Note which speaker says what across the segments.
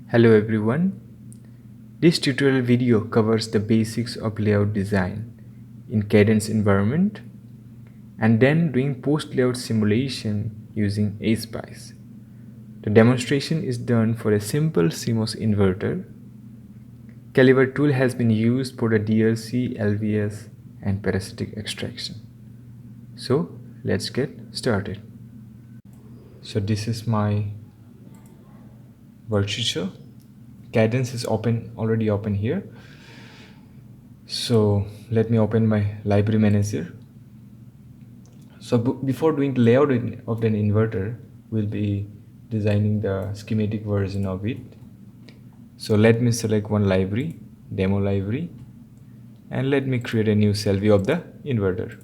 Speaker 1: Hello everyone. This tutorial video covers the basics of layout design in Cadence environment and then doing post-layout simulation using HSPICE. The demonstration is done for a simple CMOS inverter. Caliber tool has been used for the DLC, LVS and parasitic extraction. So let's get started. So this is my virtual. Cadence is already open here. So let me open my library manager. So before doing the layout of an inverter, we'll be designing the schematic version of it. So let me select one library, demo library, and let me create a new cell view of the inverter.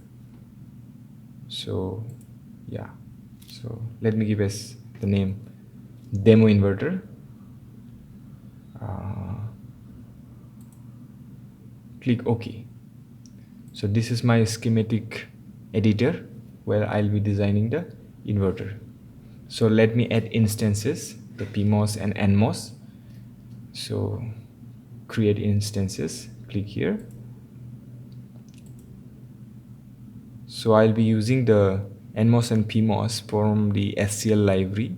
Speaker 1: So yeah, so let me give us the name demo inverter. Click OK. So this is my schematic editor where I'll be designing the inverter. So let me add instances, the PMOS and NMOS. So create instances, click here. So I'll be using the NMOS and PMOS from the SCL library.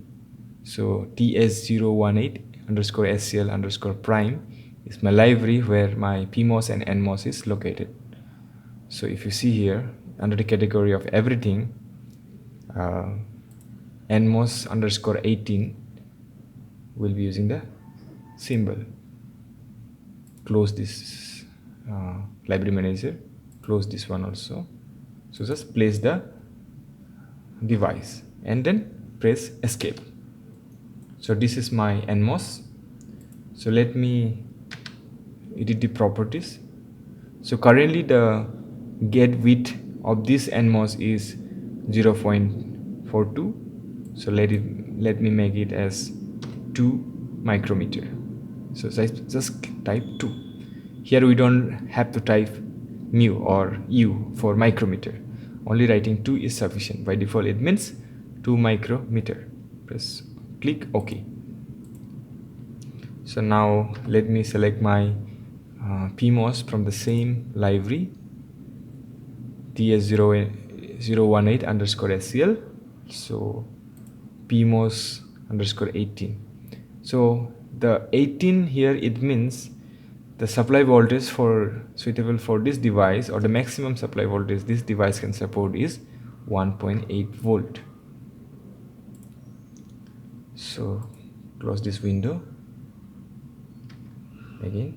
Speaker 1: So TS018_SCL_prime is my library where my PMOS and NMOS is located. So if you see here under the category of everything, NMOS_18 will be using the symbol. Close this library manager, close this one also. So just place the device and then press escape. So this is my NMOS. So let me edit the properties. So currently the gate width of this NMOS is 0.42. So let me make it as 2 micrometer. So just type 2. Here we don't have to type mu or u for micrometer. Only writing 2 is sufficient. By default it means 2 micrometer. Click OK. So now let me select my PMOS from the same library, TS018_SCL. So PMOS_18. So the 18 here, it means the supply voltage for suitable for this device, or the maximum supply voltage this device can support, is 1.8 volt. So close this window again,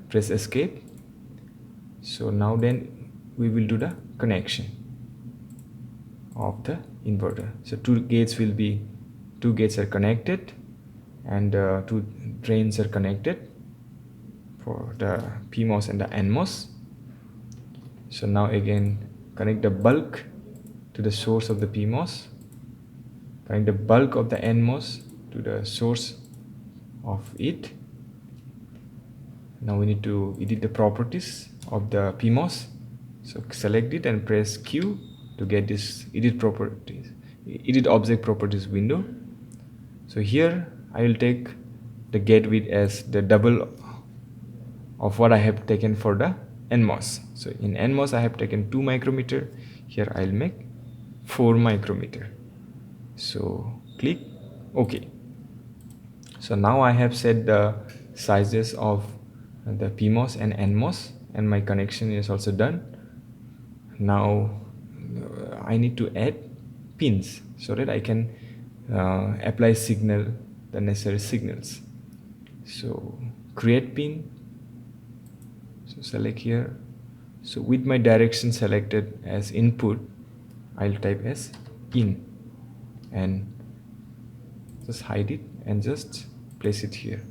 Speaker 1: press escape. So now then we will do the connection of the inverter. So two gates are connected and 2 drains are connected for the PMOS and the NMOS. So now again connect the bulk to the source of the PMOS, connect the bulk of the NMOS to the source of it. Now we need to edit the properties of the PMOS. So select it and press Q to get this edit object properties window. So here I will take the gate width as the double of what I have taken for the NMOS. So in NMOS I have taken 2 micrometer. Here I'll make 4 micrometer. So click OK. So now I have set the sizes of the PMOS and NMOS, and my connection is also done. Now I need to add pins so that I can apply the necessary signals. So create pin. So select here. So with my direction selected as input, I'll type as in and just hide it and just place it here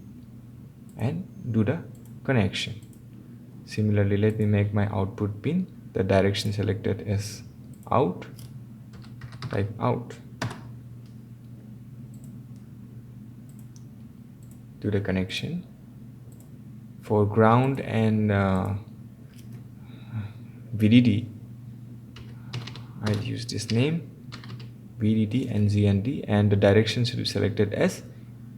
Speaker 1: and do the connection. Similarly, let me make my output pin, the direction selected as out, type out, do the connection. For ground and VDD, I'll use this name, VDD and GND, and the direction should be selected as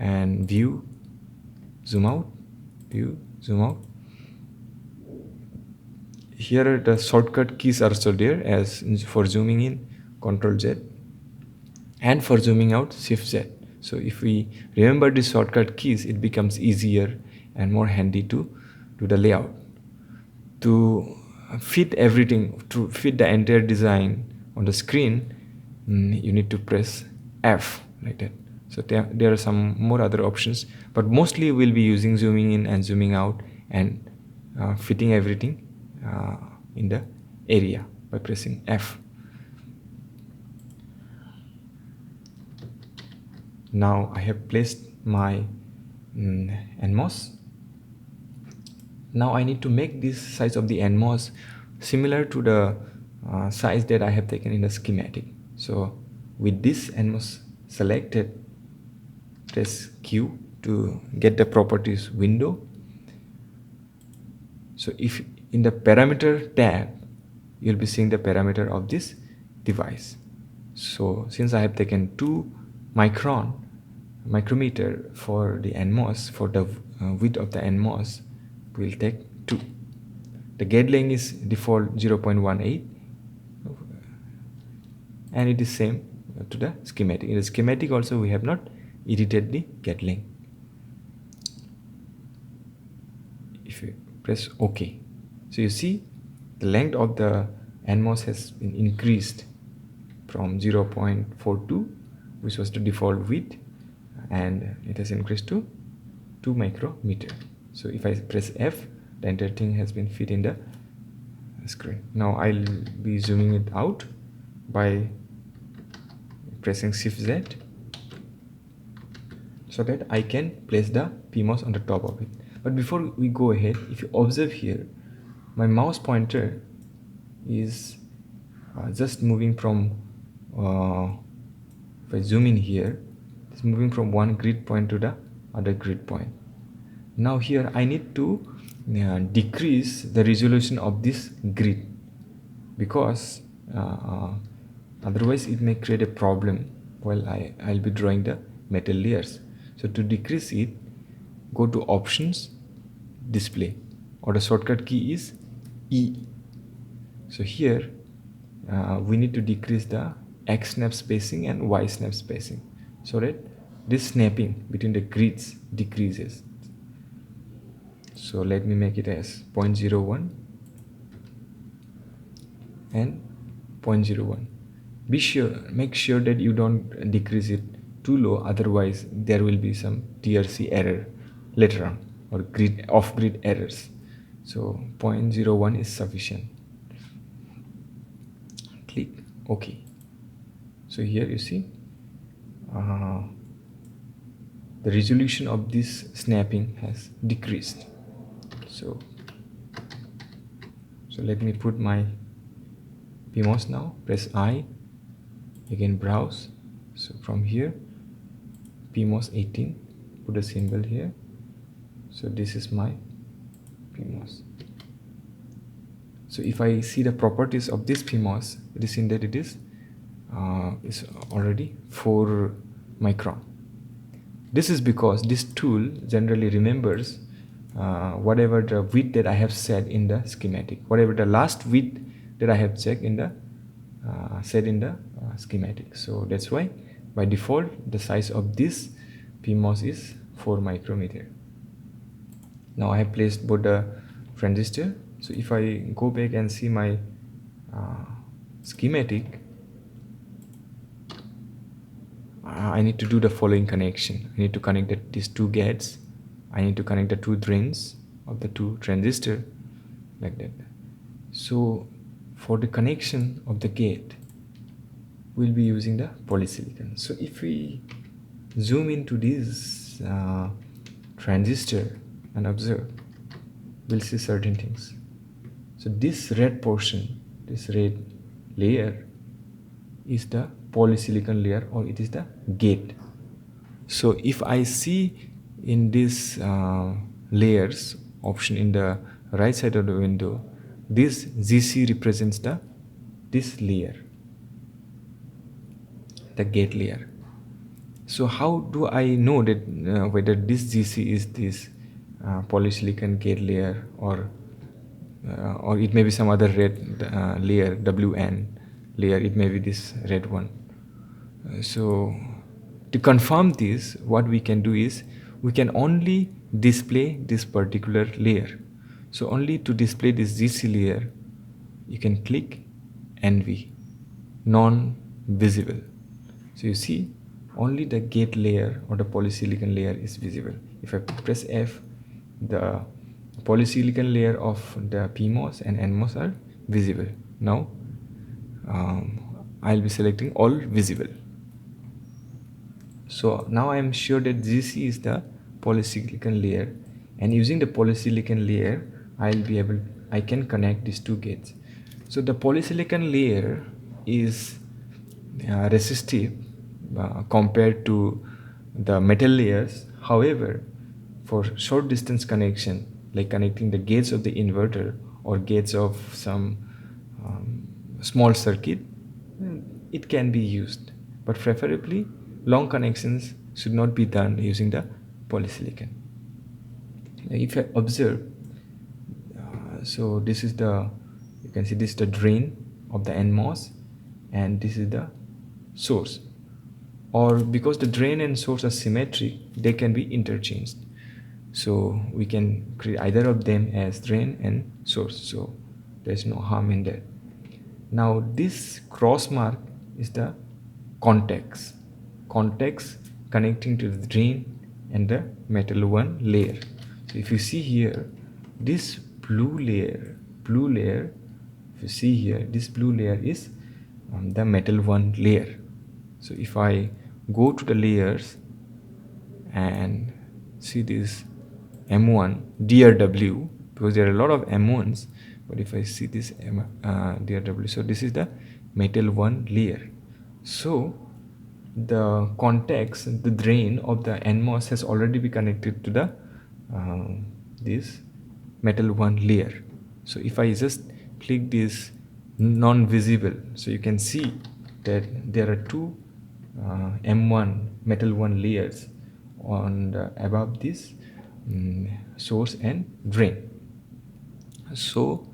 Speaker 1: and view, zoom out, view, zoom out. Here the shortcut keys are also there, as for zooming in, Ctrl Z, and for zooming out, Shift Z. So if we remember the shortcut keys, it becomes easier and more handy to do the layout. To fit everything, to fit the entire design on the screen, you need to press F like that. So there are some more other options, but mostly we'll be using zooming in and zooming out and fitting everything in the area by pressing F. Now I have placed my NMOS. Now I need to make this size of the NMOS similar to the size that I have taken in the schematic. So with this NMOS selected, press Q to get the properties window. So if in the parameter tab, you'll be seeing the parameter of this device. So since I have taken 2 micrometer for the NMOS, for the width of the NMOS, we'll take 2. The gate length is default 0.18, and it is same to the schematic. In the schematic also we have not edited the gate length. If you press OK, so you see the length of the NMOS has been increased from 0.42, which was the default width, and it has increased to 2 micrometer. So if I press F, the entire thing has been fit in the screen. Now I'll be zooming it out by pressing Shift Z, so that I can place the PMOS on the top of it. But before we go ahead, if you observe here, my mouse pointer is just moving from, if I zoom in here, it's moving from one grid point to the other grid point. Now here I need to decrease the resolution of this grid, because otherwise it may create a problem while I'll be drawing the metal layers. So to decrease it, go to Options, Display, or the shortcut key is E. So here we need to decrease the X snap spacing and Y snap spacing, so that this snapping between the grids decreases. So let me make it as 0.01 and 0.01. Make sure that you don't decrease it too low, otherwise there will be some TRC error later on, or off-grid errors. So 0.01 is sufficient. Click OK. So here you see the resolution of this snapping has decreased. So let me put my PMOS now. Press I, again browse. So from here, PMOS 18, put a symbol here. So this is my PMOS. So if I see the properties of this PMOS, it is seen that it is already 4 micron. This is because this tool generally remembers whatever the width that I have set in the schematic, whatever the last width that I have checked in the set in the schematic. So that's why by default the size of this PMOS is 4 micrometer. Now I have placed both the transistor. So if I go back and see my schematic, I need to do the following connection. I need to connect these 2 gates. I need to connect the 2 drains of the 2 transistor, like that. So for the connection of the gate, we'll be using the polysilicon. So if we zoom into this transistor and observe, we'll see certain things. So this red portion, this red layer, is the polysilicon layer, or it is the gate. So if I see in this layers option in the right side of the window, this GC represents this layer, the gate layer. So how do I know that whether this GC is this polysilicon gate layer, or it may be some other red layer, WN layer, it may be this red one. So to confirm this, what we can do is we can only display this particular layer. So only to display this GC layer, you can click NV, non-visible. So you see only the gate layer or the polysilicon layer is visible. If I press F, the polysilicon layer of the PMOS and NMOS are visible. Now I'll be selecting all visible. So now I am sure that GC is the polysilicon layer, and using the polysilicon layer I can connect these two gates. So the polysilicon layer is resistive compared to the metal layers. However, for short distance connection, like connecting the gates of the inverter or gates of some small circuit, it can be used, but preferably long connections should not be done using the polysilicon. If I observe, so this is you can see this is the drain of the NMOS, and this is the source. Or because the drain and source are symmetric, they can be interchanged. So we can create either of them as drain and source. So there's no harm in that. Now this cross mark is the contacts connecting to the drain and the metal one layer. So if you see here, this blue layer, if you see here, this blue layer is the metal one layer. So if I go to the layers and see this M1 DRW, because there are a lot of M1s, but if I see this DRW, so this is the metal one layer. So the contacts, the drain of the NMOS has already been connected to the this metal one layer. So if I just click this non-visible, so you can see that there are two M1 metal one layers on above this source and drain. So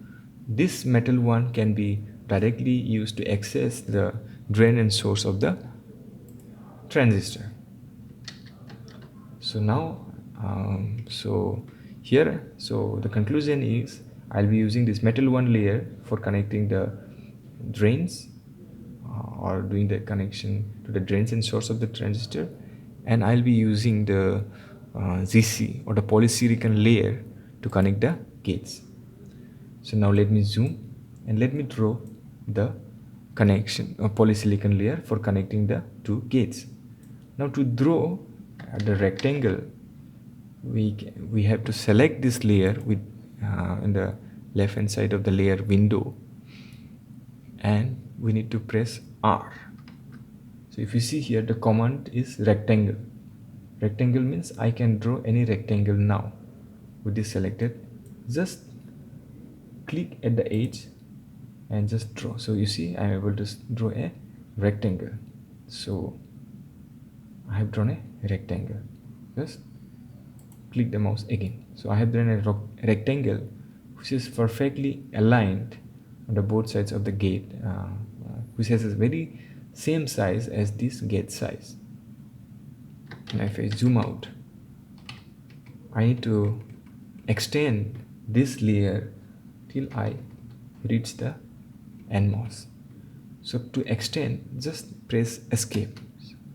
Speaker 1: this metal one can be directly used to access the drain and source of the transistor. So now so the conclusion is I'll be using this metal one layer for connecting the drains or doing the connection to the drains and source of the transistor, and I'll be using the GC or the polysilicon layer to connect the gates. So now let me zoom and let me draw the connection of polysilicon layer for connecting the two gates. Now to draw the rectangle, we have to select this layer with in the left hand side of the layer window, and we need to press R. So if you see here, the command is rectangle. Rectangle means I can draw any rectangle now with this selected. Just click at the edge and just draw. So you see I am able to draw a rectangle. So I have drawn a rectangle. Just click the mouse again. So I have drawn a rectangle which is perfectly aligned on the both sides of the gate, which has a very same size as this gate size. And if I zoom out, I need to extend this layer till I reach the NMOS. So to extend, just press escape,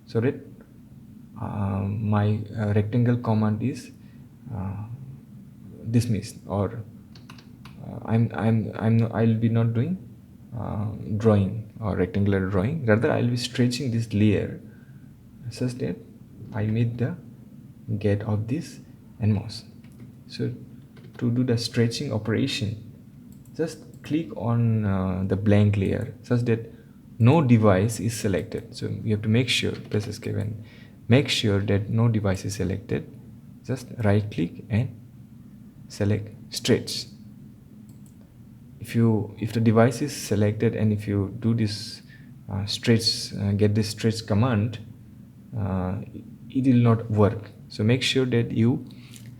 Speaker 1: so that my rectangle command is dismissed, or I'll be not doing drawing or rectangular drawing. Rather, I'll be stretching this layer such that I made the gate of this NMOS. So to do the stretching operation, just click on the blank layer such that no device is selected. So you have to make sure, press escape and make sure that no device is selected. Just right click and select stretch. If the device is selected and if you do this stretch, get this stretch command, it will not work. So make sure that you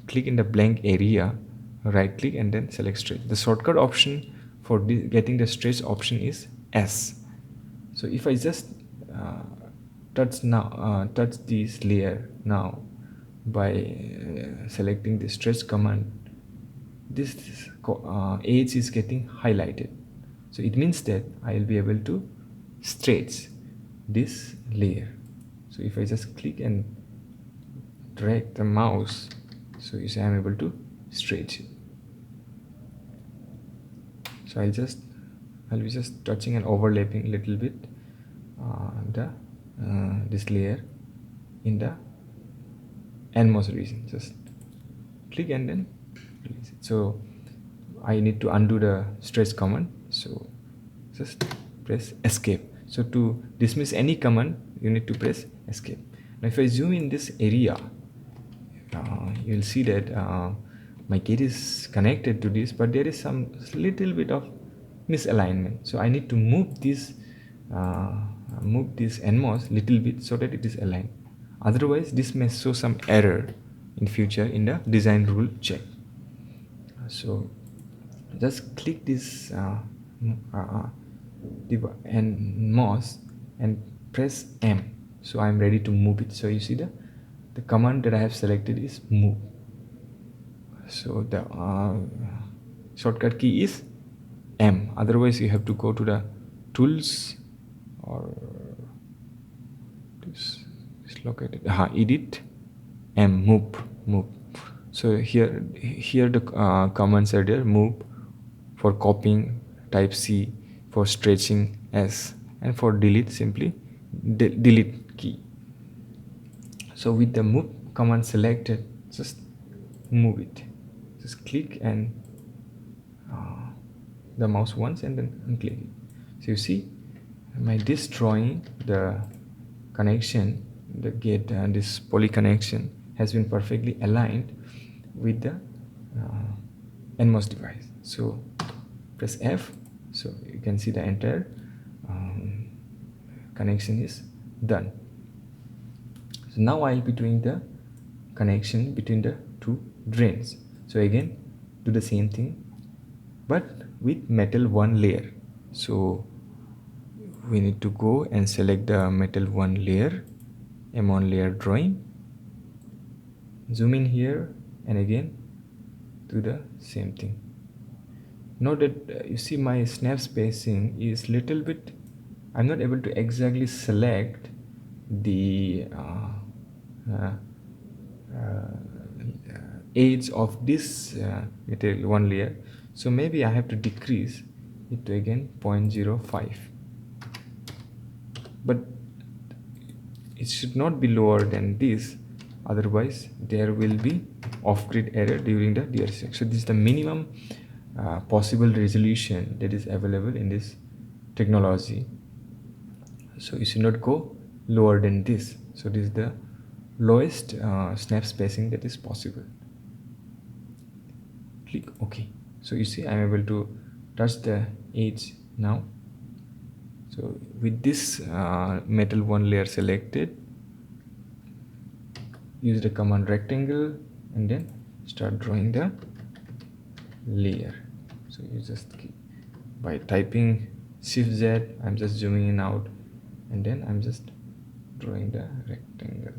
Speaker 1: click in the blank area, right click and then select stretch. The shortcut option for getting the stretch option is S. So if I just touch this layer now by selecting the stretch command, this edge is getting highlighted. So it means that I will be able to stretch this layer. So if I just click and drag the mouse, so you see I'm able to stretch it. So I'll be just touching and overlapping a little bit this layer in the endmost region. Just click and then release it. So I need to undo the stretch command, so just press escape. So to dismiss any command you need to press escape. Now if I zoom in this area, you'll see that my gate is connected to this, but there is some little bit of misalignment. So I need to move this NMOS little bit so that it is aligned. Otherwise this may show some error in future in the design rule check. So just click this NMOS and press M. So I'm ready to move it. So you see the command that I have selected is move. So the shortcut key is M. Otherwise you have to go to the tools or this is located edit M, move. So here the commands are there: move for copying, type C; for stretching, S; and for delete, simply delete key. So with the move command selected, just move it. Just click and the mouse once and then unclick it. So you see my this drawing, the connection, the gate, this poly connection has been perfectly aligned with the NMOS device. So press F, so you can see the entire connection is done. So now I'll be doing the connection between the two drains. So again do the same thing but with metal 1 layer. So we need to go and select the metal 1 layer, M1 layer drawing, zoom in here and again do the same thing. Note that you see my snap spacing is little bit, I'm not able to exactly select the edge of this metal 1 layer. So maybe I have to decrease it to again 0.05, but it should not be lower than this, otherwise there will be off-grid error during the DRC. So this is the minimum possible resolution that is available in this technology. So you should not go lower than this. So this is the lowest snap spacing that is possible. Click OK. So you see I'm able to touch the edge now. So with this metal 1 layer selected, use the command rectangle and then start drawing the layer. So you just keep, by typing Shift Z, I'm just zooming in out and then I'm just drawing the rectangle.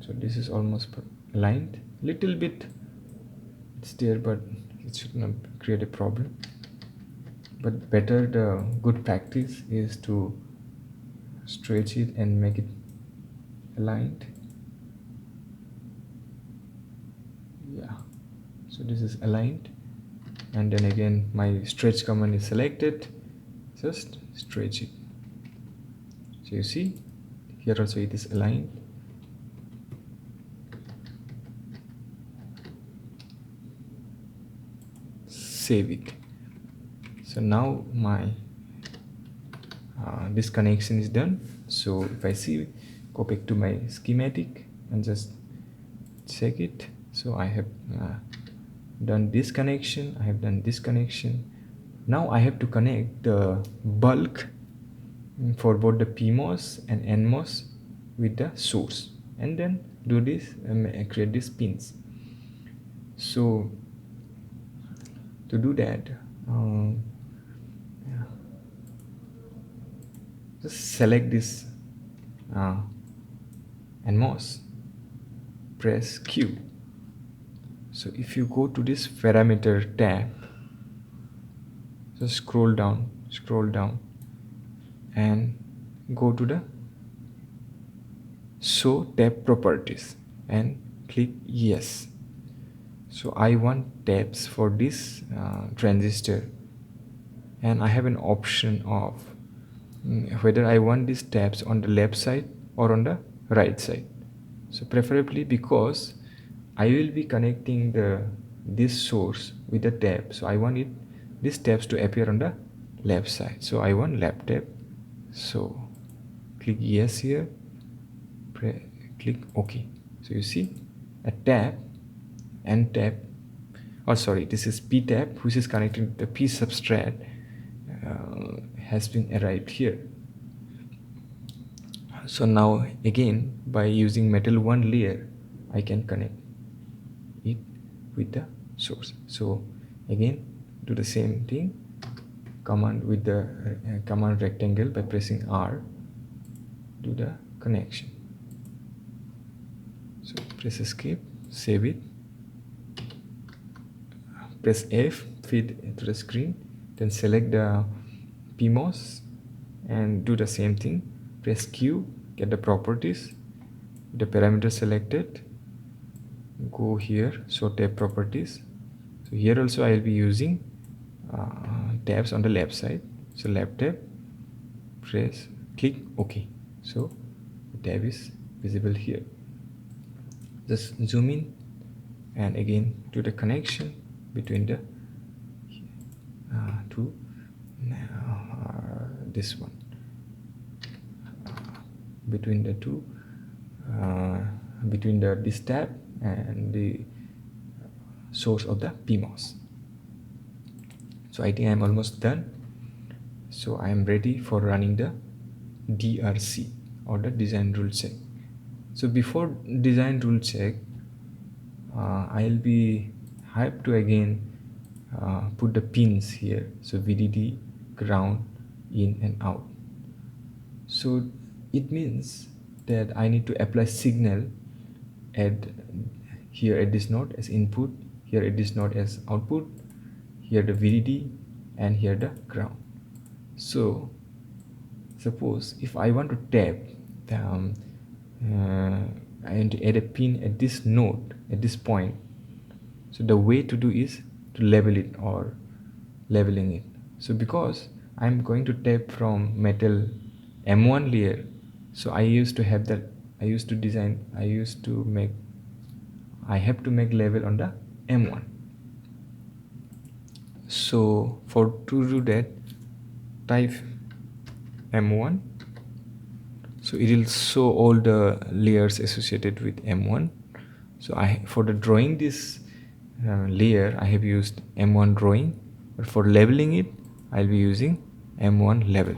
Speaker 1: So this is almost aligned, little bit it's there but it should not create a problem. But better, the good practice is to stretch it and make it aligned. Yeah, so this is aligned and then again my stretch command is selected, just stretch it. So you see here also it is aligned. Save it. So now my this connection is done. So if I see, go back to my schematic and just check it. So I have done this connection, I have done this connection. Now I have to connect the bulk for both the PMOS and NMOS with the source, and then do this and create these pins. So to do that, just select this NMOS, press Q. So if you go to this parameter tab, just scroll down and go to the show tab properties and click yes. So I want tabs for this transistor, and I have an option of whether I want these tabs on the left side or on the right side. So preferably, because I will be connecting this source with the tab, so I want these tabs to appear on the left side. So I want left tab. So click yes here, click OK. So you see a tab and tab, or sorry, this is P tab, which is connecting to the P substrate, has been arrived here. So now again, by using metal 1 layer, I can connect it with the source. So again, do the same thing, command with the command rectangle by pressing R, do the connection. So press escape, save it, press F, feed to the screen, then select the PMOS and do the same thing, press Q, get the properties, the parameter selected, go here, show tab properties. So here also I will be using tabs on the left side. So left tab, press, click OK. So the tab is visible here. Just zoom in and again do the connection between the two, this one, between the two, between this tab and the source of the PMOS. So I think I'm almost done. So I am ready for running the DRC, or the design rule check. So before design rule check, I'll have to again put the pins here. So VDD, ground, in and out. So it means that I need to apply signal here at this node as input, here at this node as output, here the VDD, and here the ground. So suppose if I want to tap I want to add a pin at this node, at this point. So the way to do is to label it, or labeling it. So because I'm going to tap from metal M1 layer, so I used to have that, I have to make label on the M1. So to do that, type M1. So it will show all the layers associated with M1. So for the drawing this layer, I have used M1 drawing, but for labeling it, I'll be using M1 label.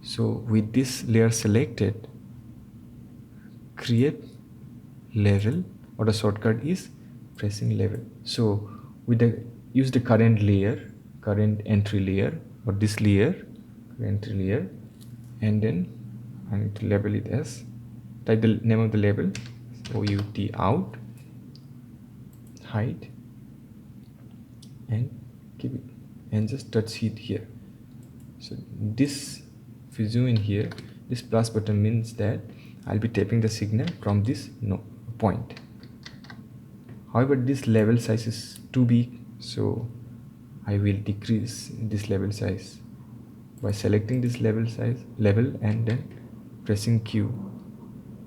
Speaker 1: So with this layer selected, create label, or the shortcut is pressing label. So use the current entry layer, or this layer, entry layer, and then I need to label it as, type the name of the label, OUT out, height, and keep it, and just touch it here. So this, if you zoom in here, this plus button means that I'll be tapping the signal from this point. However, this level size is too big, so I will decrease this level size by selecting this level and then pressing Q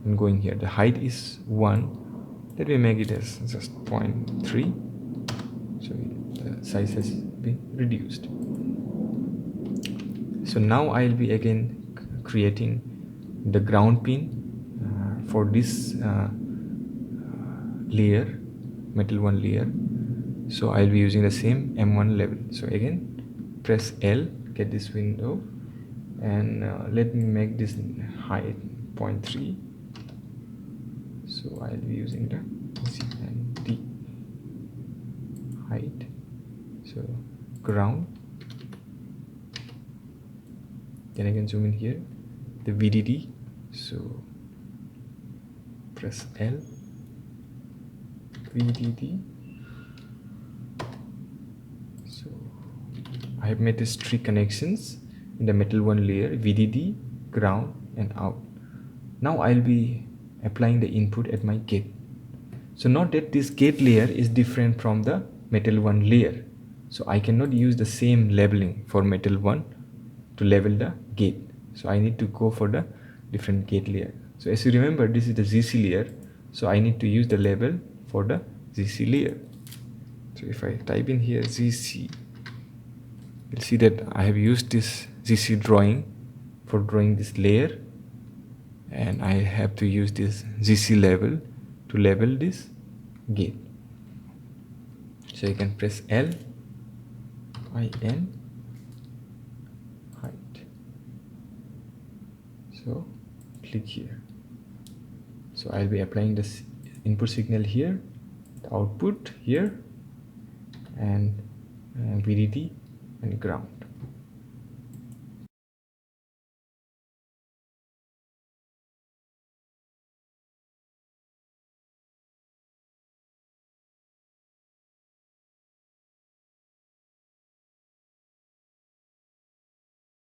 Speaker 1: and going here. The height is 1. Let me make it as just 0.3. So the size has been reduced. So now I'll be again creating the ground pin for this layer, metal 1 layer. so I'll be using the same M1 level. So again press L, get this window, and let me make this height 0.3. so I'll be using the C and D height, so ground. Then I can zoom in here, the VDD, so press L, VDD. So I have made these 3 connections in the metal 1 layer, VDD, ground and out. Now I'll be applying the input at my gate. So note that this gate layer is different from the metal 1 layer. So I cannot use the same labeling for metal 1 to label the gate. So I need to go for the different gate layer. So as you remember, this is the GC layer. So I need to use the label for the GC layer. So if I type in here GC, you'll see that I have used this GC drawing for drawing this layer, and I have to use this GC label to label this gate. So you can press L, IN, height. So click here. So I'll be applying this input signal here, the output here, and VDD and ground.